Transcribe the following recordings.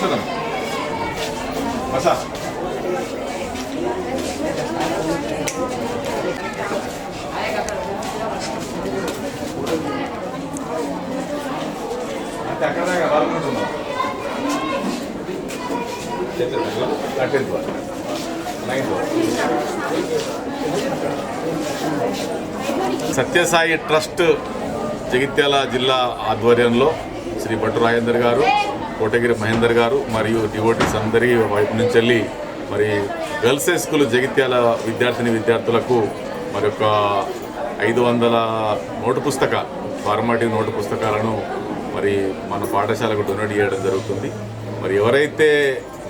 వస్తున్నాం అసా అంటే అక్కడ దాకా పాల్గొంటున్నాం సత్యసాయి ట్రస్ట్ జగిత్యాల జిల్లా ఆధ్వర్యంలో శ్రీ భట్టు రాజేందర్ గారు, కోటగిరి మహేందర్ గారు మరియు డివోటీస్ అందరి వైపు నుంచి వెళ్ళి మరి గర్ల్స్ హై స్కూల్ జగిత్యాల విద్యార్థులకు మరి ఒక 500 నోటు పుస్తకాలు, ఫార్మాటివ్ నోటు పుస్తకాలను మరి మన పాఠశాలకు డొనేట్ చేయడం జరుగుతుంది. మరి ఎవరైతే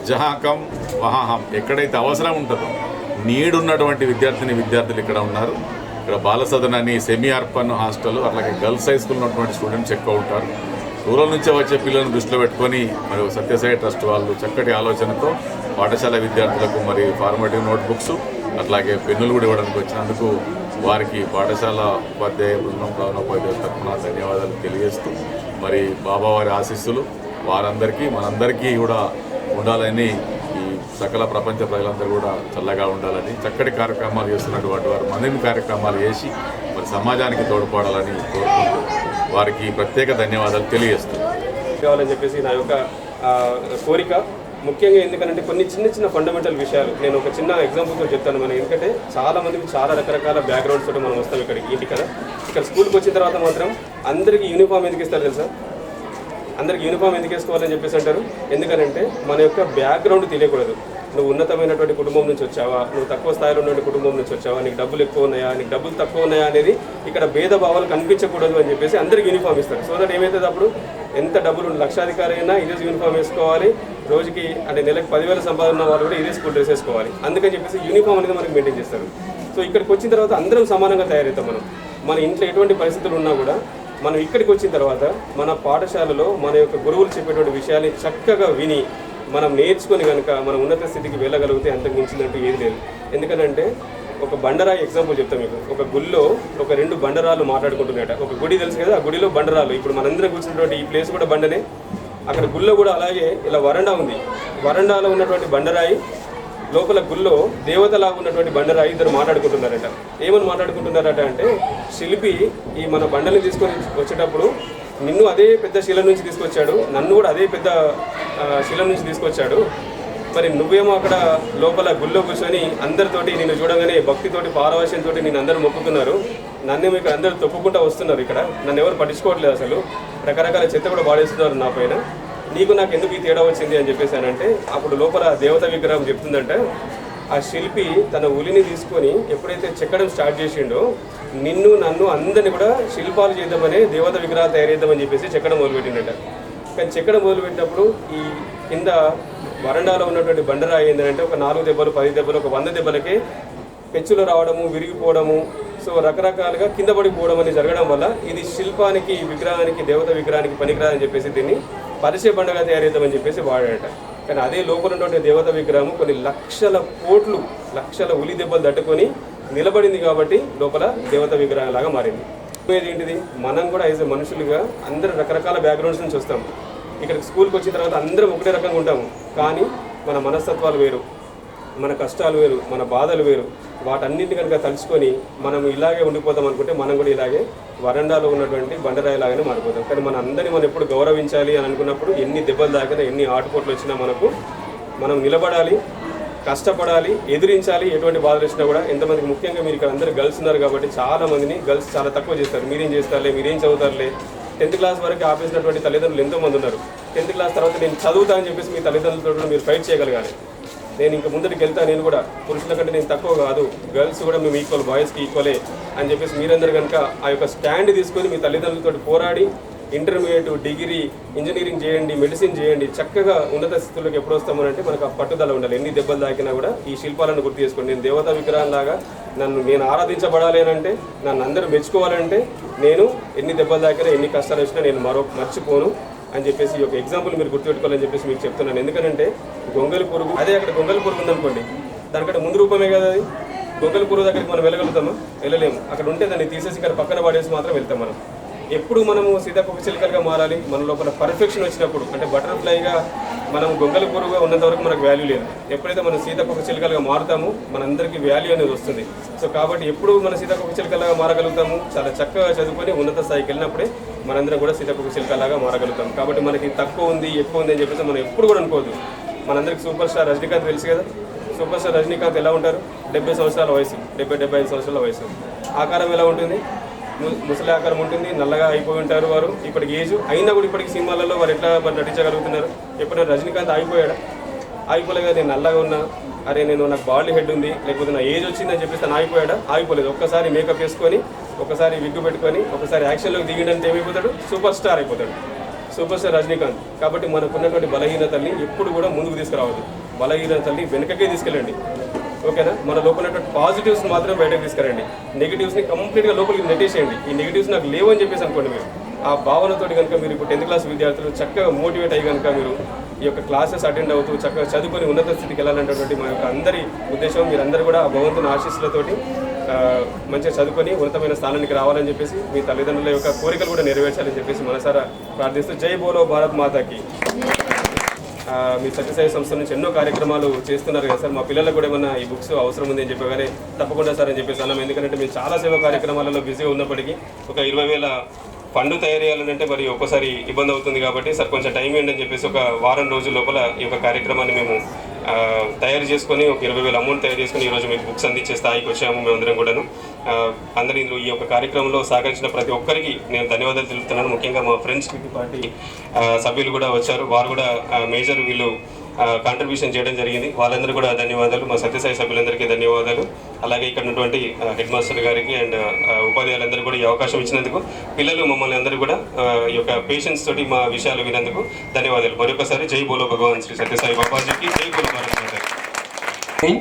జహాకం వహాహం ఎక్కడైతే అవసరం ఉంటుందో నీడున్నటువంటి విద్యార్థులు ఇక్కడ ఉన్నారు. ఇక్కడ బాలసదన్ అని సెమీ అర్బన్ హాస్టల్, అట్లాగే గర్ల్స్ హై స్కూల్ ఉన్నటువంటి స్టూడెంట్స్ ఎక్కువ ఉంటారు. దూరం నుంచి వచ్చే పిల్లలను దృష్టిలో పెట్టుకొని మరి సత్యసాయి ట్రస్ట్ వాళ్ళు చక్కటి ఆలోచనతో పాఠశాల విద్యార్థులకు మరి ఫార్మేటివ్ నోట్బుక్స్ అట్లాగే పెన్నులు కూడా ఇవ్వడానికి వచ్చినందుకు వారికి పాఠశాల ఉపాధ్యాయ బృందం, ప్రధానోపాధ్యాయుల తరఫున ధన్యవాదాలు తెలియజేస్తూ మరి బాబావారి ఆశీస్సులు వారందరికీ మనందరికీ కూడా ఉండాలని, ఈ సకల ప్రపంచ ప్రజలందరూ కూడా చల్లగా ఉండాలని, చక్కటి కార్యక్రమాలు చేస్తున్నటువంటి వారు మరిన్ని కార్యక్రమాలు చేసి మరి సమాజానికి తోడ్పడాలని కోరుకుంటూ వారికి ప్రత్యేక ధన్యవాదాలు తెలియజేస్తున్నాను. కావాలని చెప్పేసి నా యొక్క కోరిక ముఖ్యంగా. ఎందుకంటే కొన్ని చిన్న ఫండమెంటల్ విషయాలు నేను ఒక చిన్న ఎగ్జాంపుల్తో చెప్తాను. మనం ఎందుకంటే చాలా మందికి చాలా రకరకాల బ్యాక్గ్రౌండ్స్ తోటి మనం వస్తాం ఇక్కడికి ఇంటి కదా. ఇక్కడ స్కూల్కి వచ్చిన తర్వాత మాత్రం అందరికీ యూనిఫామ్ ఎందుకు ఇస్తారు తెలుసా? అందరికి యూనిఫామ్ ఎందుకు వేసుకోవాలని చెప్పేసి అంటారు. ఎందుకనంటే మన యొక్క బ్యాక్గ్రౌండ్ తెలియకూడదు. నువ్వు ఉన్నతమైనటువంటి కుటుంబం నుంచి వచ్చావా, నువ్వు తక్కువ స్థాయిలో ఉన్నటువంటి కుటుంబం నుంచి వచ్చావా, నీకు డబ్బులు ఎక్కువ ఉన్నాయా, నీకు డబ్బులు తక్కువ ఉన్నాయా అనేది ఇక్కడ భేదభావాలు కనిపించకూడదు అని చెప్పేసి అందరికి యూనిఫామ్ ఇస్తారు. సో దట్ ఏమవుతుంది, అప్పుడు ఎంత డబ్బులు లక్షాధికారి అయినా ఇదే యూనిఫామ్ వేసుకోవాలి. రోజుకి అంటే నెలకు 10,000 సంపాదన ఉన్న వాళ్ళు కూడా ఇదే స్కూల్ డ్రెస్ వేసుకోవాలి. అందుకని చెప్పేసి యూనిఫామ్ అనేది మనకి మెయింటైన్ చేస్తారు. సో ఇక్కడికి వచ్చిన తర్వాత అందరం సమానంగా తయారవుతాం. మన ఇంట్లో ఎటువంటి పరిస్థితులు ఉన్నా కూడా మనం ఇక్కడికి వచ్చిన తర్వాత మన పాఠశాలలో మన యొక్క గురువులు చెప్పేటువంటి విషయాన్ని చక్కగా విని మనం నేర్చుకొని కనుక మనం ఉన్నత స్థితికి వెళ్ళగలిగితే అంతకు మించిందంటూ ఏది లేదు. ఎందుకంటే ఒక బండరాయి ఎగ్జాంపుల్ చెప్తాం మీకు. ఒక గుళ్ళో ఒక 2 బండరాలు మాట్లాడుకుంటున్నాయట. ఒక గుడి తెలుసు కదా, ఆ గుడిలో బండరాలు. ఇప్పుడు మనందరం కూర్చున్నటువంటి ఈ ప్లేస్ కూడా బండనే. అక్కడ గుళ్ళో కూడా అలాగే ఇలా వరండా ఉంది. వరండాలో ఉన్నటువంటి బండరాయి లోపల గుళ్ళో దేవతలాగా ఉన్నటువంటి బండరాయి ఇద్దరు మాట్లాడుకుంటున్నారట. ఏమని మాట్లాడుకుంటున్నారట అంటే, శిల్పి ఈ మన బండని తీసుకొని వచ్చేటప్పుడు నిన్ను అదే పెద్ద శిల నుంచి తీసుకొచ్చాడు, నన్ను కూడా అదే పెద్ద శిల నుంచి తీసుకొచ్చాడు. మరి నువ్వేమో అక్కడ లోపల గుళ్ళో కూర్చొని అందరితోటి నిన్ను చూడగానే భక్తితోటి పారవశ్యంతో నేను అందరూ మొక్కుతున్నారు, నన్ను మీకు అందరూ తొక్కుకుంటూ వస్తున్నారు. ఇక్కడ నన్ను ఎవరు పట్టించుకోవట్లేదు, అసలు రకరకాల చెత్త కూడా పాడేస్తున్నారు నా పైన. నీకు నాకు ఎందుకు ఈ తేడా వచ్చింది అని చెప్పేసానంటే, అప్పుడు లోపల దేవత విగ్రహం చెప్తుందంటే, ఆ శిల్పి తన ఉలిని తీసుకొని ఎప్పుడైతే చెక్కడం స్టార్ట్ చేసిండో నిన్ను నన్ను అందరినీ కూడా శిల్పాలు చేద్దామని దేవత విగ్రహాలు తయారు చేద్దామని చెప్పేసి చెక్కడం మొదలుపెట్టిండట. కానీ చెక్కడం మొదలుపెట్టినప్పుడు ఈ కింద వరండాలో ఉన్నటువంటి బండరాయి ఏంటంటే ఒక 4 దెబ్బలు 10 దెబ్బలు ఒక 100 దెబ్బలకే పెచ్చులు రావడము, విరిగిపోవడము, సో రకరకాలుగా కింద పడిపోవడం అనేది జరగడం వల్ల ఇది శిల్పానికి, విగ్రహానికి, దేవత విగ్రహానికి పనికిరాదని చెప్పేసి దీన్ని పరిచయ బండగా తయారేద్దామని చెప్పేసి వాడాడట. కానీ అదే లోపల ఉన్నటువంటి దేవత విగ్రహం కొన్ని లక్షల ఉలి దెబ్బలు తట్టుకొని నిలబడింది కాబట్టి లోపల దేవత విగ్రహం లాగా మారింది. ఏంటిది, మనం కూడా యాజ్ ఎ మనుషులుగా అందరూ రకరకాల బ్యాక్గ్రౌండ్స్ నుంచి వస్తాం. ఇక్కడ స్కూల్కి వచ్చిన తర్వాత అందరం ఒకటే రకంగా ఉంటాము. కానీ మన మనస్తత్వాలు వేరు, మన కష్టాలు వేరు, మన బాధలు వేరు. వాటన్నింటిని కనుక తలుచుకొని మనం ఇలాగే ఉండిపోతాం అనుకుంటే మనం కూడా ఇలాగే వరండాలో ఉన్నటువంటి బండరాయి లాగానే మారిపోతాం. కానీ మన అందరినీ మనం ఎప్పుడు గౌరవించాలి అని అనుకున్నప్పుడు ఎన్ని దెబ్బలు దాకినా, ఎన్ని ఆటుపోట్లు వచ్చినా మనం నిలబడాలి, కష్టపడాలి, ఎదిరించాలి. ఎటువంటి బాధలు వచ్చినా కూడా. ఎంతమందికి ముఖ్యంగా మీరు ఇక్కడ అందరూ గర్ల్స్ ఉన్నారు కాబట్టి చాలా మందిని గర్ల్స్ చాలా తక్కువ చేస్తారు. మీరేం చేస్తారులే, మీరేం చదువుతారులే. 10th క్లాస్ వరకు ఆపేసినటువంటి తల్లిదండ్రులు ఎంతోమంది ఉన్నారు. 10th క్లాస్ తర్వాత నేను చదువుతా అని చెప్పేసి మీ తల్లిదండ్రులతో మీరు ఫైట్ చేయగలగాలి. నేను ఇంకా ముందరికి వెళ్తా, నేను కూడా పురుషుల కంటే నేను తక్కువ కాదు, గర్ల్స్ కూడా మేము ఈక్వల్, బాయ్స్కి ఈక్వలే అని చెప్పేసి మీరందరూ కనుక ఆ యొక్క స్టాండ్ తీసుకొని మీ తల్లిదండ్రులతో పోరాడి ఇంటర్మీడియట్, డిగ్రీ, ఇంజనీరింగ్ చేయండి, మెడిసిన్ చేయండి, చక్కగా ఉన్నత స్థితుల్లోకి ఎప్పుడు వస్తామనంటే మనకు ఆ పట్టుదల ఉండాలి. ఎన్ని దెబ్బలు దాకినా కూడా ఈ శిల్పాలను గుర్తు చేసుకోండి. నేను దేవతా విగ్రహంలాగా నేను ఆరాధించబడాలి అని అంటే, నన్ను అందరూ మెచ్చుకోవాలంటే నేను ఎన్ని దెబ్బలు దాకినా, ఎన్ని కష్టాలు వచ్చినా నేను మర్చిపోను అని చెప్పేసి ఈ యొక్క ఎగ్జాంపుల్ మీరు గుర్తుపెట్టుకోవాలని చెప్పేసి మీకు చెప్తున్నాను. ఎందుకంటే గొంగలి పురుగు, అదే అక్కడ గొంగలి పురుగు ఉందనుకోండి, దానికంటే ముందు రూపమే కదా అది. గొంగలి పురుగు దగ్గరికి మనం వెళ్ళగలుగుతామా? వెళ్ళలేము. అక్కడ ఉంటే దాన్ని తీసేసి ఇక్కడ పక్కన పడేసి మాత్రం వెళ్తాం మనం. ఎప్పుడు మనము సీతాకోక చిలుకలుగా మారాలి, మన లోపల పర్ఫెక్షన్ వచ్చినప్పుడు, అంటే బటర్ఫ్లైగా మనం గొంగల పురుగుగా ఉన్నంత వరకు మనకు వాల్యూ లేదు. ఎప్పుడైతే మనం సీతాకోక చిలుకలుగా మారుతామో మనందరికీ వాల్యూ అనేది వస్తుంది. సో కాబట్టి ఎప్పుడు మన సీతాకోక చిలుకలాగా మారగలుగుతాము, చాలా చక్కగా చదువుకొని ఉన్నత స్థాయికి వెళ్ళినప్పుడే మనందరం కూడా సీతాకోక చిలుకలాగా మారగలుగుతాం. కాబట్టి మనకి తక్కువ ఉంది ఎక్కువ ఉంది అని చెప్పేసి మనం ఎప్పుడు కూడా అనుకోవద్దు. మనందరికీ సూపర్ స్టార్ రజనీకాంత్ తెలుసు కదా. సూపర్ స్టార్ రజనీకాంత్ ఎలా ఉంటారు? 70 సంవత్సరాల వయసు, 70-75 సంవత్సరాల వయసు. ఆకారం ఎలా ఉంటుంది? ముసలి ఆకారం ఉంటుంది, నల్లగా అయిపోయి ఉంటారు వారు. ఇప్పటికి ఏజ్ అయినా కూడా ఇప్పటికి సినిమాలలో వారు ఎట్లా మరి నటించగలుగుతున్నారు? ఎప్పుడైనా రజనీకాంత్ ఆగిపోయాడా? ఆగిపోలేగా. నేను నల్లగా ఉన్నా, అరే నాకు బాడీ హెడ్ ఉంది, లేకపోతే నా ఏజ్ వచ్చిందని చెప్పేసి తను ఆగిపోయాడా? ఆగిపోలేదు. ఒక్కసారి మేకప్ వేసుకొని, ఒకసారి విగ్గు పెట్టుకొని, ఒకసారి యాక్షన్లోకి దిగడానికి ఏమైపోతాడు? సూపర్ స్టార్ అయిపోతాడు. Super star Rajinikanth. కాబట్టి మనకున్నటువంటి బలహీనతల్ని ఎప్పుడు కూడా ముందుకు తీసుకురావద్దు. బలహీనతల్ని వెనుకకే తీసుకెళ్ళండి, ఓకేనా? మన లోపల ఉన్నటువంటి పాజిటివ్స్ మాత్రం బయటకు తీసుకురండి. నెగిటివ్స్ని కంప్లీట్గా లోపలికి నెట్టేసేయండి. ఈ నెగిటివ్స్ నాకు లేవు అని చెప్పేసి అనుకోండి. మీరు ఆ భావనతోటి కనుక మీరు ఇప్పుడు 10th క్లాస్ విద్యార్థులు చక్కగా మోటివేట్ అయ్యి కనుక మీరు ఈ యొక్క క్లాసెస్ అటెండ్ అవుతూ చక్కగా చదువుకొని ఉన్నత స్థితికి వెళ్ళాలనేటువంటి మా యొక్క అందరి ఉద్దేశం. మీరందరూ కూడా ఆ భగవంతుని ఆశీస్సులతోటి మంచిగా చదువుకొని ఉన్నతమైన స్థానానికి రావాలని చెప్పేసి, మీ తల్లిదండ్రుల యొక్క కోరికలు కూడా నెరవేర్చాలని చెప్పేసి మనసారా ప్రార్థిస్తూ, జై బోలో భారత్ మాతాకి. మీ సత్యసాయి సంస్థ నుంచి ఎన్నో కార్యక్రమాలు చేస్తున్నారు కదా సార్. మా పిల్లలకు కూడా ఏమన్నా ఈ బుక్స్ అవసరం ఉంది అని చెప్పగానే తప్పకుండా సార్ అని చెప్పేసి అన్నాం. ఎందుకంటే మేము చాలా సేవా కార్యక్రమాలలో బిజీగా ఉన్నప్పటికీ ఒక 20,000 ఫండ్ తయారు చేయాలంటే మరి ఒక్కోసారి ఇబ్బంది అవుతుంది. కాబట్టి సార్ కొంచెం టైం ఏంటి అని చెప్పేసి ఒక వారం రోజుల లోపల ఈ యొక్క కార్యక్రమాన్ని మేము తయారు చేసుకొని ఒక 20,000 అమౌంట్ తయారు చేసుకొని ఈరోజు మీకు బుక్స్ అందించే స్థాయికి వచ్చాము మేమందరం కూడాను. అందరూ ఈ యొక్క కార్యక్రమంలో సహకరించిన ప్రతి ఒక్కరికి నేను ధన్యవాదాలు తెలుపుతున్నాను. ముఖ్యంగా మా ఫ్రెండ్స్ పార్టీ సభ్యులు కూడా వచ్చారు. వారు కూడా మేజర్ వీళ్ళు కాంట్రిబ్యూషన్ చేయడం జరిగింది. వాళ్ళందరూ కూడా ధన్యవాదాలు. మా సత్యసాయి సభ్యులందరికీ ధన్యవాదాలు. అలాగే ఇక్కడ ఉన్నటువంటి హెడ్ మాస్టర్ గారికి అండ్ ఉపాధ్యాయులందరూ కూడా ఈ అవకాశం ఇచ్చినందుకు, పిల్లలు మమ్మల్ని అందరూ కూడా ఈ యొక్క పేషెన్స్ తోటి మా విషయాలు వినందుకు ధన్యవాదాలు. మరొకసారి జై బోలో భగవాన్ శ్రీ సత్యసాయి బాబాజీకి, జై బోలో భారత్ మాతాకి.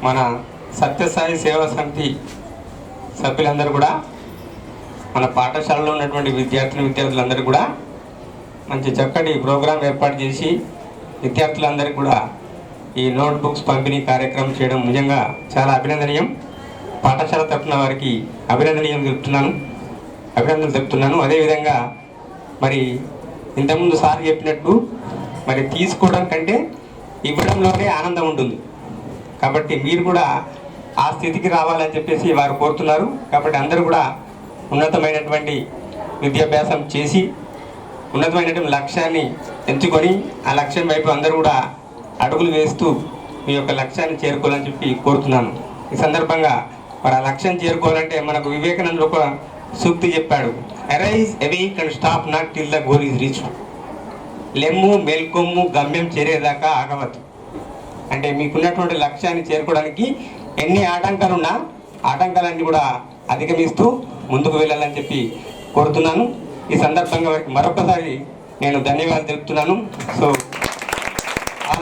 మన సత్యసాయి సేవా సమితి సభ్యులందరూ కూడా మన పాఠశాలలో ఉన్నటువంటి విద్యార్థులందరూ కూడా మంచి చక్కటి ప్రోగ్రాం ఏర్పాటు చేసి విద్యార్థులందరికీ కూడా ఈ నోట్ బుక్స్ పంపిణీ కార్యక్రమం చేయడం నిజంగా చాలా అభినందనీయం. పాఠశాల తరఫున వారికి అభినందనలు చెప్తున్నాను. అదేవిధంగా మరి ఇంతకుముందు సార్ చెప్పినట్టు మరి తీసుకోవడం కంటే ఇవ్వడంలోనే ఆనందం ఉంటుంది. కాబట్టి మీరు కూడా ఆ స్థితికి రావాలని చెప్పేసి వారు కోరుతున్నారు. కాబట్టి అందరూ కూడా ఉన్నతమైనటువంటి విద్యాభ్యాసం చేసి ఉన్నతమైనటువంటి లక్ష్యాన్ని ఎంచుకొని ఆ లక్ష్యం వైపు అందరూ కూడా అడుగులు వేస్తూ మీ యొక్క లక్ష్యాన్ని చేరుకోవాలని చెప్పి కోరుతున్నాను. ఈ సందర్భంగా మరి ఆ లక్ష్యం చేరుకోవాలంటే మనకు వివేకానంద ఒక సూక్తి చెప్పాడు, arise awake and stop not till the goal is reach. లెమ్ము మేల్కొమ్ము గమ్యం చేరేదాకా ఆగవద్దు. అంటే మీకున్నటువంటి లక్ష్యాన్ని చేరుకోవడానికి ఎన్ని ఆటంకాలున్నా ఆటంకాలన్నీ కూడా అధిగమిస్తూ ముందుకు వెళ్ళాలని చెప్పి కోరుతున్నాను. ఈ సందర్భంగా మరొకసారి నేను ధన్యవాదాలు తెలుపుతున్నాను. సో